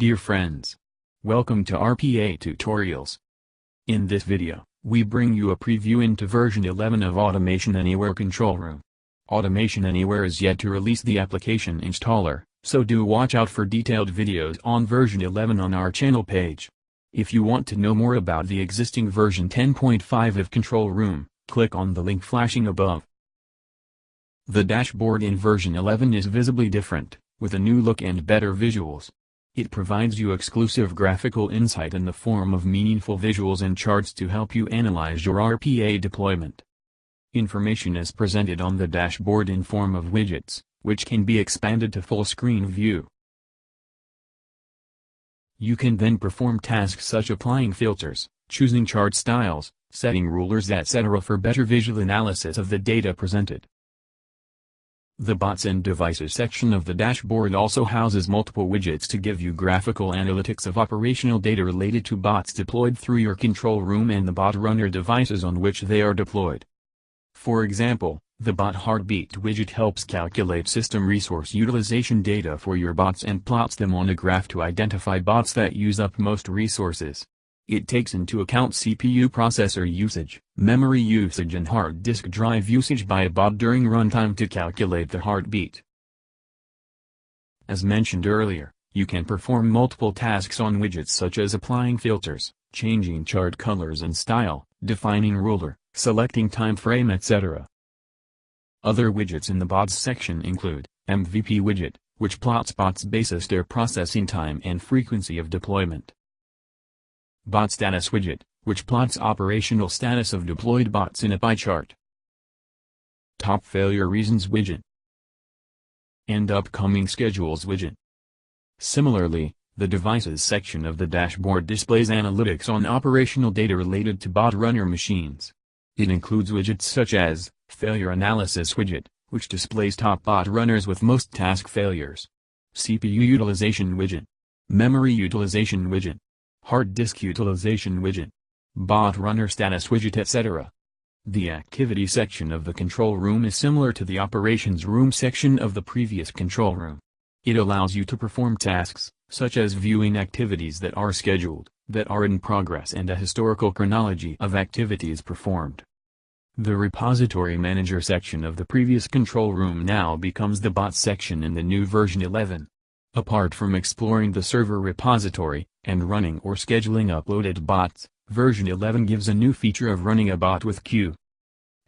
Dear friends, welcome to RPA Tutorials. In this video, we bring you a preview into version 11 of Automation Anywhere Control Room. Automation Anywhere is yet to release the application installer, so do watch out for detailed videos on version 11 on our channel page. If you want to know more about the existing version 10.5 of Control Room, click on the link flashing above. The dashboard in version 11 is visibly different, with a new look and better visuals. It provides you exclusive graphical insight in the form of meaningful visuals and charts to help you analyze your RPA deployment. Information is presented on the dashboard in form of widgets, which can be expanded to full screen view. You can then perform tasks such as applying filters, choosing chart styles, setting rulers, etc. for better visual analysis of the data presented. The Bots and Devices section of the dashboard also houses multiple widgets to give you graphical analytics of operational data related to bots deployed through your control room and the bot runner devices on which they are deployed. For example, the Bot Heartbeat widget helps calculate system resource utilization data for your bots and plots them on a graph to identify bots that use up most resources. It takes into account CPU processor usage, memory usage and hard disk drive usage by a bot during runtime to calculate the heartbeat. As mentioned earlier, you can perform multiple tasks on widgets such as applying filters, changing chart colors and style, defining ruler, selecting time frame, etc. Other widgets in the Bots section include MVP widget, which plots bots basis their processing time and frequency of deployment. Bot Status widget, which plots operational status of deployed bots in a pie chart. Top Failure Reasons widget. And Upcoming Schedules widget. Similarly, the Devices section of the dashboard displays analytics on operational data related to bot runner machines. It includes widgets such as Failure Analysis widget, which displays top bot runners with most task failures. CPU Utilization widget. Memory Utilization widget. Hard disk utilization widget, bot runner status widget, etc. The activity section of the control room is similar to the operations room section of the previous control room. It allows you to perform tasks, such as viewing activities that are scheduled, that are in progress, and a historical chronology of activities performed. The repository manager section of the previous control room now becomes the bot section in the new version 11. Apart from exploring the server repository, and running or scheduling uploaded bots, version 11 gives a new feature of running a bot with queue.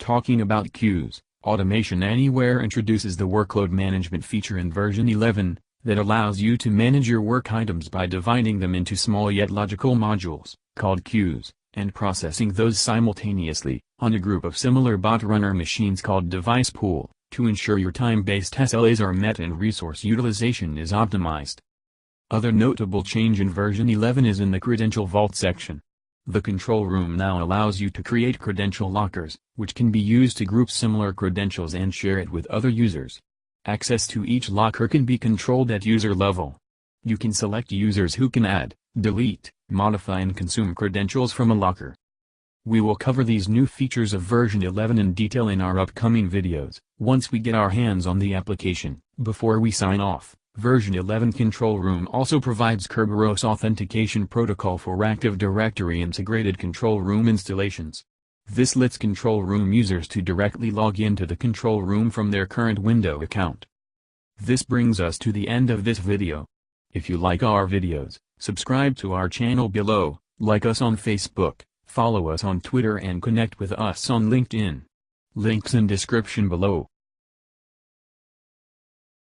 Talking about queues, Automation Anywhere introduces the Workload Management feature in version 11, that allows you to manage your work items by dividing them into small yet logical modules, called queues, and processing those simultaneously, on a group of similar bot runner machines called device pool, to ensure your time-based SLAs are met and resource utilization is optimized. Other notable change in version 11 is in the Credential Vault section. The control room now allows you to create Credential Lockers, which can be used to group similar credentials and share it with other users. Access to each locker can be controlled at user level. You can select users who can add, delete, modify and consume credentials from a locker. We will cover these new features of version 11 in detail in our upcoming videos, once we get our hands on the application. Before we sign off, version 11 Control Room also provides Kerberos Authentication protocol for Active Directory integrated control room installations. This lets control room users to directly log into the control room from their current window account. This brings us to the end of this video. If you like our videos, subscribe to our channel below, like us on Facebook, follow us on Twitter and connect with us on LinkedIn. Links in description below.